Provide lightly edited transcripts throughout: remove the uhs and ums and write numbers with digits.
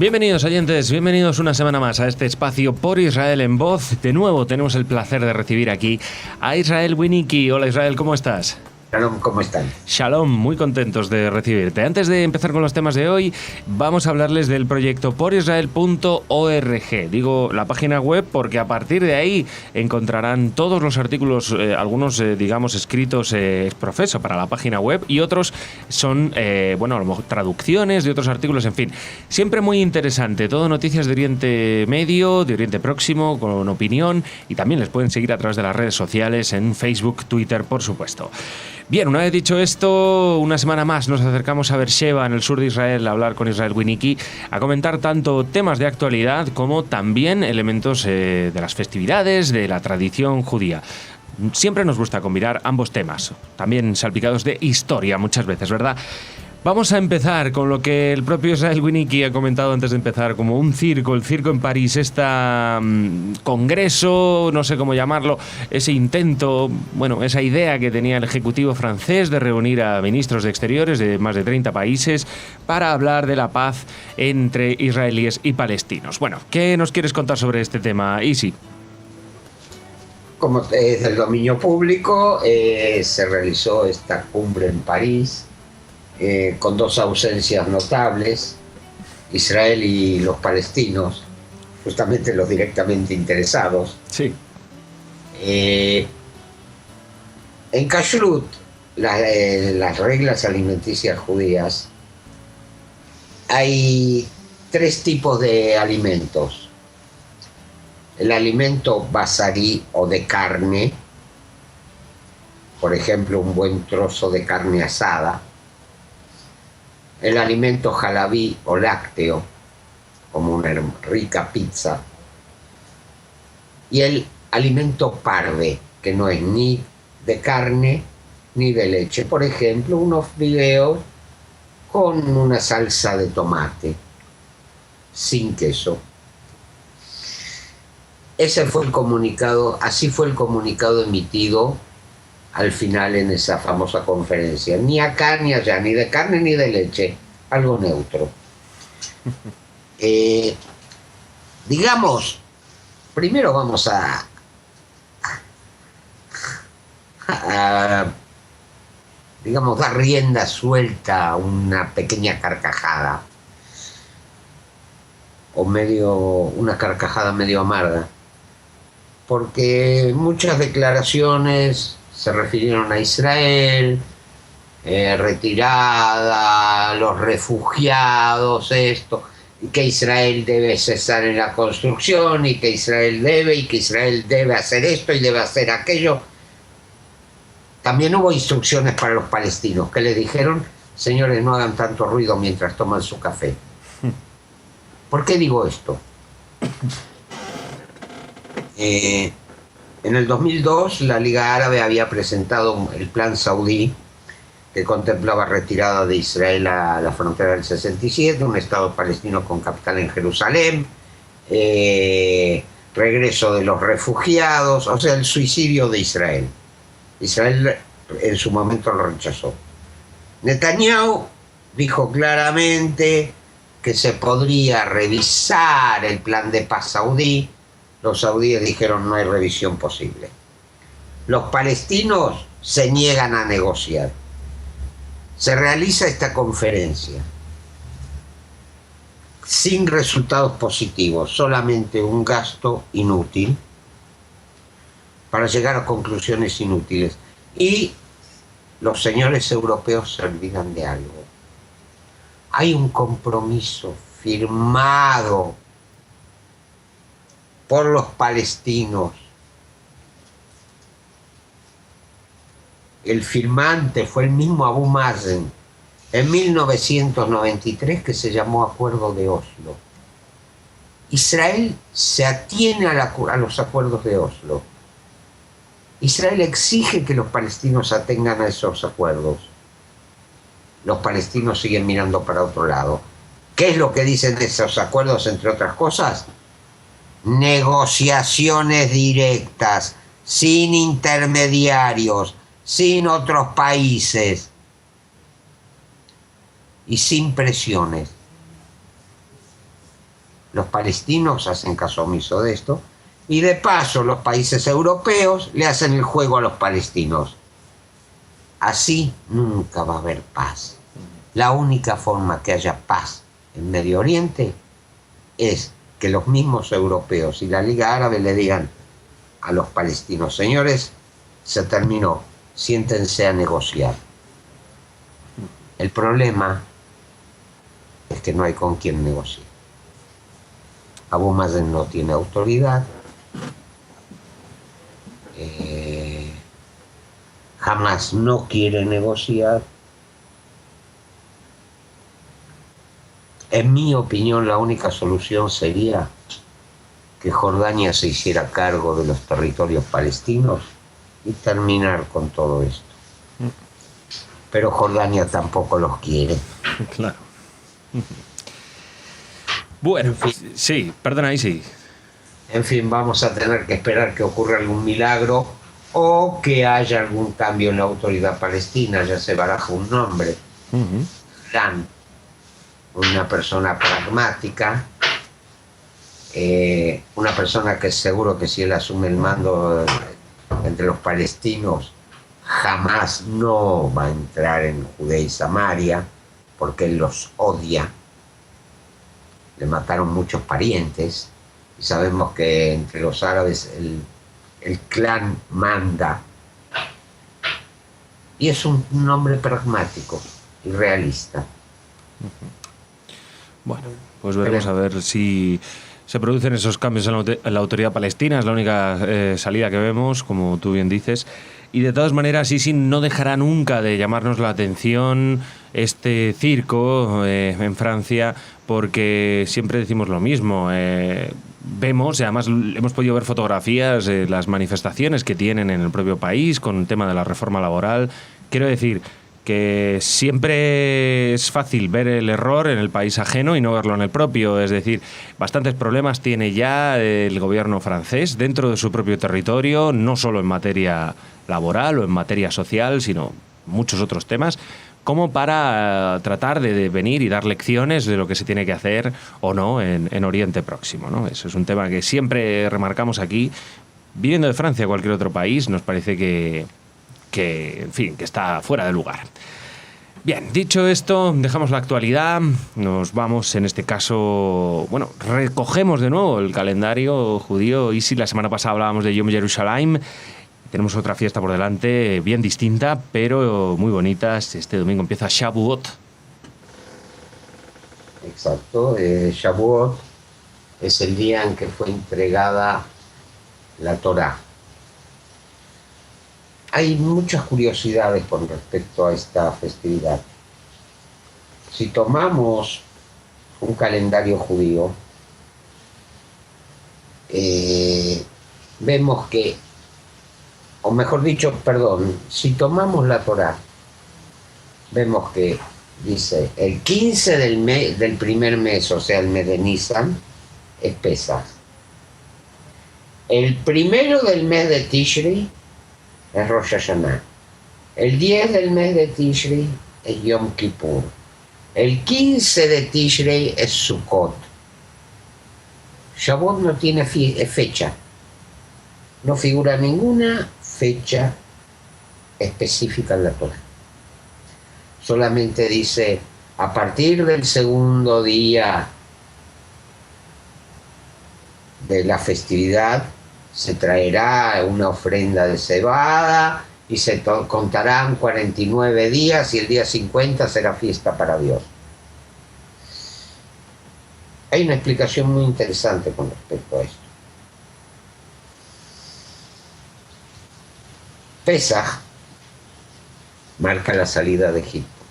Bienvenidos oyentes, bienvenidos una semana más a este espacio por Israel en Voz. De nuevo tenemos el placer de recibir aquí a Israel Winicky. Hola Israel, ¿cómo estás? Shalom, ¿cómo están? Shalom, muy contentos de recibirte. Antes de empezar con los temas de hoy, vamos a hablarles del proyecto porisrael.org. Digo la página web porque a partir de ahí encontrarán todos los artículos, algunos, digamos, escritos profeso para la página web y otros son, a lo mejor traducciones de otros artículos, en fin. Siempre muy interesante, todo noticias de Oriente Medio, de Oriente Próximo, con opinión, y también les pueden seguir a través de las redes sociales, en Facebook, Twitter, por supuesto. Bien, una vez dicho esto, una semana más nos acercamos a Beersheba, en el sur de Israel, a hablar con Israel Winicky, a comentar tanto temas de actualidad como también elementos de las festividades, de la tradición judía. Siempre nos gusta combinar ambos temas, también salpicados de historia muchas veces, ¿verdad? Vamos a empezar con lo que el propio Israel Winicky ha comentado antes de empezar, como un circo, el circo en París, congreso, no sé cómo llamarlo, ese intento, esa idea que tenía el Ejecutivo francés de reunir a ministros de Exteriores de más de 30 países para hablar de la paz entre israelíes y palestinos. Bueno, ¿qué nos quieres contar sobre este tema, Isi? Como es del dominio público, se realizó esta cumbre en París, con dos ausencias notables, Israel y los palestinos, justamente los directamente interesados. Sí. En Kashrut, las reglas alimenticias judías, hay tres tipos de alimentos. El alimento basarí o de carne, por ejemplo, un buen trozo de carne asada. El alimento jalabí o lácteo, como una rica pizza. Y el alimento parve, que no es ni de carne ni de leche. Por ejemplo, unos fideos con una salsa de tomate, sin queso. Ese fue el comunicado, así fue el comunicado emitido al final en esa famosa conferencia. Ni acá ni allá, ni de carne ni de leche, algo neutro. Digamos, primero vamos a dar rienda suelta a una pequeña carcajada, una carcajada medio amarga, porque muchas declaraciones se refirieron a Israel, retirada, los refugiados, esto, y que Israel debe cesar en la construcción, y que Israel debe hacer esto y debe hacer aquello. También hubo instrucciones para los palestinos, que les dijeron: señores, no hagan tanto ruido mientras toman su café. ¿Por qué digo esto? En el 2002 la Liga Árabe había presentado el plan saudí que contemplaba retirada de Israel a la frontera del 67, un Estado palestino con capital en Jerusalén, regreso de los refugiados, o sea, el suicidio de Israel. Israel en su momento lo rechazó. Netanyahu dijo claramente que se podría revisar el plan de paz saudí. Los saudíes dijeron: no hay revisión posible. Los palestinos se niegan a negociar. Se realiza esta conferencia sin resultados positivos, solamente un gasto inútil para llegar a conclusiones inútiles. Y los señores europeos se olvidan de algo. Hay un compromiso firmado por los palestinos. El firmante fue el mismo Abu Mazen en 1993, que se llamó Acuerdo de Oslo. Israel se atiene a los acuerdos de Oslo. Israel exige que los palestinos atengan a esos acuerdos. Los palestinos siguen mirando para otro lado. ¿Qué es lo que dicen de esos acuerdos, entre otras cosas? Negociaciones directas, sin intermediarios, sin otros países y sin presiones. Los palestinos hacen caso omiso de esto y de paso los países europeos le hacen el juego a los palestinos. Así nunca va a haber paz. La única forma que haya paz en Medio Oriente es que los mismos europeos y la Liga Árabe le digan a los palestinos: señores, se terminó, siéntense a negociar. El problema es que no hay con quién negociar. Abu Mazen no tiene autoridad. Hamas no quiere negociar. En mi opinión, la única solución sería que Jordania se hiciera cargo de los territorios palestinos y terminar con todo esto. Pero Jordania tampoco los quiere. Claro. Bueno, sí, perdona, ahí sí. En fin, vamos a tener que esperar que ocurra algún milagro o que haya algún cambio en la autoridad palestina. Ya se baraja un nombre. Dan, una persona pragmática, una persona que seguro que si él asume el mando entre los palestinos, jamás no va a entrar en Judea y Samaria, porque él los odia. Le mataron muchos parientes y sabemos que entre los árabes el clan manda. Y es un hombre pragmático y realista. Bueno, pues veremos a ver si se producen esos cambios en la autoridad palestina. Es la única salida que vemos, como tú bien dices. Y de todas maneras, Sisi no dejará nunca de llamarnos la atención este circo en Francia, porque siempre decimos lo mismo. Vemos, y además hemos podido ver fotografías de las manifestaciones que tienen en el propio país con el tema de la reforma laboral. Quiero decir que siempre es fácil ver el error en el país ajeno y no verlo en el propio. Es decir, bastantes problemas tiene ya el gobierno francés dentro de su propio territorio, no solo en materia laboral o en materia social, sino muchos otros temas, como para tratar de venir y dar lecciones de lo que se tiene que hacer o no en Oriente Próximo, ¿no? Eso es un tema que siempre remarcamos aquí. Viviendo de Francia o cualquier otro país, nos parece que en fin, que está fuera de lugar. Bien, dicho esto, dejamos la actualidad, nos vamos en este caso, bueno, recogemos de nuevo el calendario judío. Y si la semana pasada hablábamos de Yom Yerushalayim, tenemos otra fiesta por delante, bien distinta, pero muy bonita. Este domingo empieza Shavuot. Exacto, Shavuot es el día en que fue entregada la Torá. Hay muchas curiosidades con respecto a esta festividad. Si tomamos un calendario judío, vemos que, o mejor dicho, perdón, si tomamos la Torá, vemos que dice el 15 del primer mes, o sea, el mes de Nisan, es Pesach. El primero del mes de Tishri es Rosh Hashanah. El 10 del mes de Tishrei es Yom Kippur. El 15 de Tishrei es Sukkot. Shavuot no tiene fecha. No figura ninguna fecha específica en la Torá. Solamente dice, a partir del segundo día de la festividad, se traerá una ofrenda de cebada y se contarán 49 días y el día 50 será fiesta para Dios. Hay una explicación muy interesante con respecto a esto. Pesaj marca la salida de Egipto.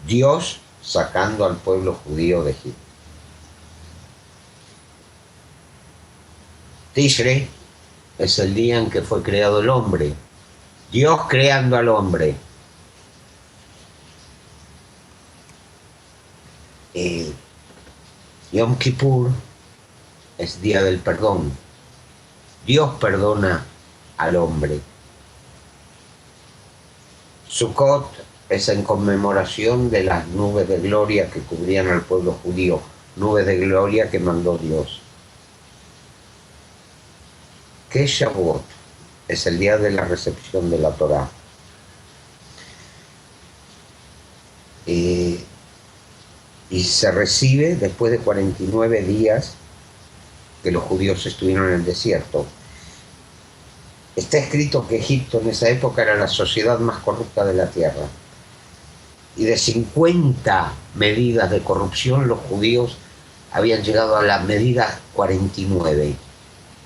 Dios sacando al pueblo judío de Egipto. Tishrei es el día en que fue creado el hombre. Dios creando al hombre. Yom Kippur es día del perdón. Dios perdona al hombre. Sukkot es en conmemoración de las nubes de gloria que cubrían al pueblo judío nubes de gloria que mandó Dios. ¿Qué es Shavuot? Es el día de la recepción de la Torá. Y se recibe después de 49 días que los judíos estuvieron en el desierto. Está escrito que Egipto en esa época era la sociedad más corrupta de la tierra. Y de 50 medidas de corrupción, los judíos habían llegado a la medida 49.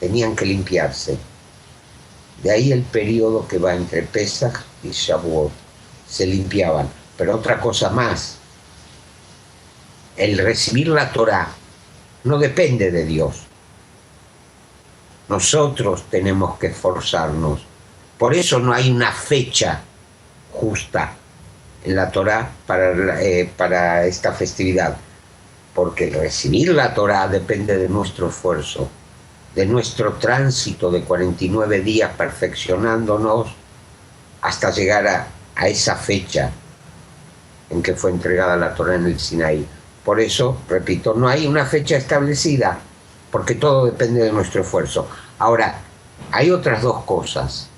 Tenían que limpiarse. De ahí el periodo que va entre Pesaj y Shavuot. Se limpiaban. Pero otra cosa más. El recibir la Torá no depende de Dios. Nosotros tenemos que esforzarnos. Por eso no hay una fecha justa en la Torá para esta festividad. Porque el recibir la Torá depende de nuestro esfuerzo, de nuestro tránsito de 49 días perfeccionándonos hasta llegar a esa fecha en que fue entregada la Torá en el Sinaí. Por eso, repito, no hay una fecha establecida, porque todo depende de nuestro esfuerzo. Ahora, hay otras dos cosas.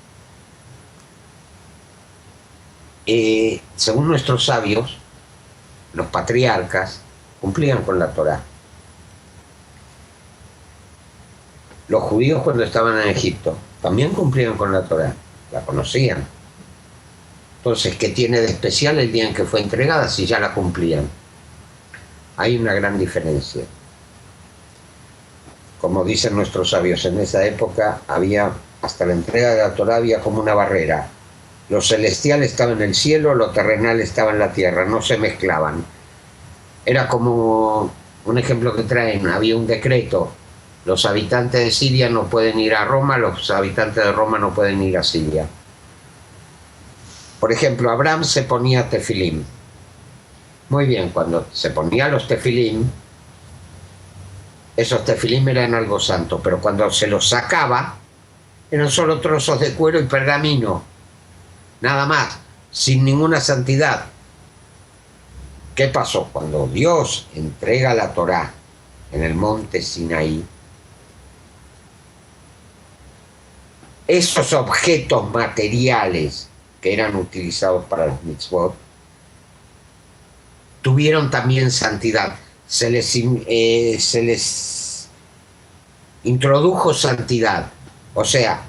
Según nuestros sabios, los patriarcas cumplían con la Torá. Los judíos cuando estaban en Egipto también cumplían con la Torá, la conocían. Entonces, ¿qué tiene de especial el día en que fue entregada si ya la cumplían? Hay una gran diferencia. Como dicen nuestros sabios, en esa época había, hasta la entrega de la Torá había como una barrera. Lo celestial estaba en el cielo, lo terrenal estaba en la tierra, no se mezclaban. Era como un ejemplo que traen, había un decreto. Los habitantes de Siria no pueden ir a Roma, los habitantes de Roma no pueden ir a Siria. Por ejemplo, Abraham se ponía tefilim. Muy bien, cuando se ponía los tefilim, esos tefilim eran algo santo, pero cuando se los sacaba, eran solo trozos de cuero y pergamino. Nada más, sin ninguna santidad. ¿Qué pasó? Cuando Dios entrega la Torá en el monte Sinaí, esos objetos materiales que eran utilizados para los mitzvot, tuvieron también santidad. Se les introdujo santidad. O sea,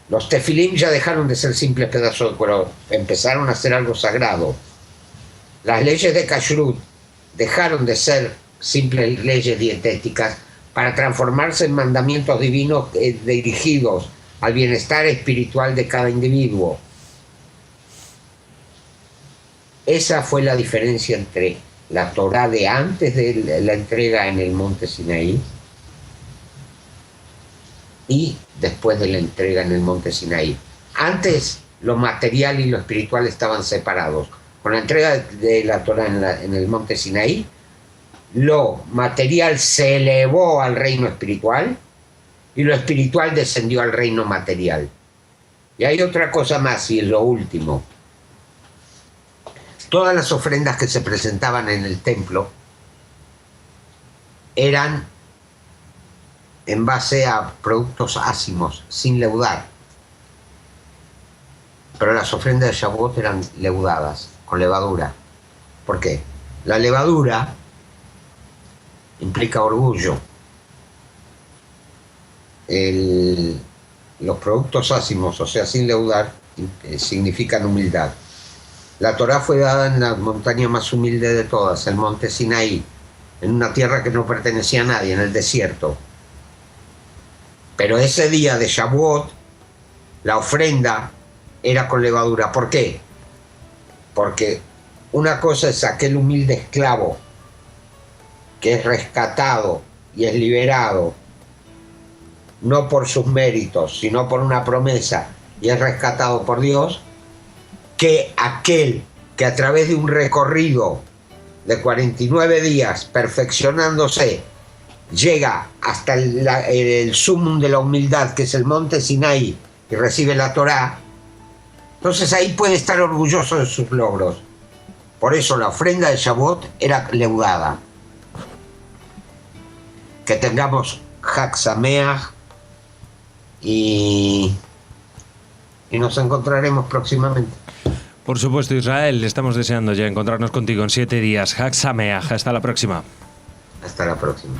los tefilim ya dejaron de ser simples pedazos de cuero, empezaron a ser algo sagrado. Las leyes de Kashrut dejaron de ser simples leyes dietéticas para transformarse en mandamientos divinos dirigidos al bienestar espiritual de cada individuo. Esa fue la diferencia entre la Torá de antes de la entrega en el monte Sinaí y después de la entrega en el monte Sinaí. Antes lo material y lo espiritual estaban separados. Con la entrega de la Torá en el monte Sinaí, lo material se elevó al reino espiritual y lo espiritual descendió al reino material. Y hay otra cosa más, y es lo último. Todas las ofrendas que se presentaban en el templo eran en base a productos ácimos, sin leudar. Pero las ofrendas de Shavuot eran leudadas, con levadura. ¿Por qué? La levadura implica orgullo. Los productos ácimos, o sea, sin leudar, significan humildad. La Torá fue dada en la montaña más humilde de todas, el monte Sinaí, en una tierra que no pertenecía a nadie, en el desierto. Pero ese día de Shavuot, la ofrenda era con levadura. ¿Por qué? Porque una cosa es aquel humilde esclavo que es rescatado y es liberado, no por sus méritos, sino por una promesa, y es rescatado por Dios, que aquel que a través de un recorrido de 49 días perfeccionándose llega hasta el sumum de la humildad, que es el monte Sinaí, y recibe la Torá, entonces ahí puede estar orgulloso de sus logros. Por eso la ofrenda de Shavuot era leudada. que tengamos Hag Sameach y nos encontraremos próximamente. Por supuesto, Israel, estamos deseando ya encontrarnos contigo en 7 días. Hag Sameach, hasta la próxima. Hasta la próxima.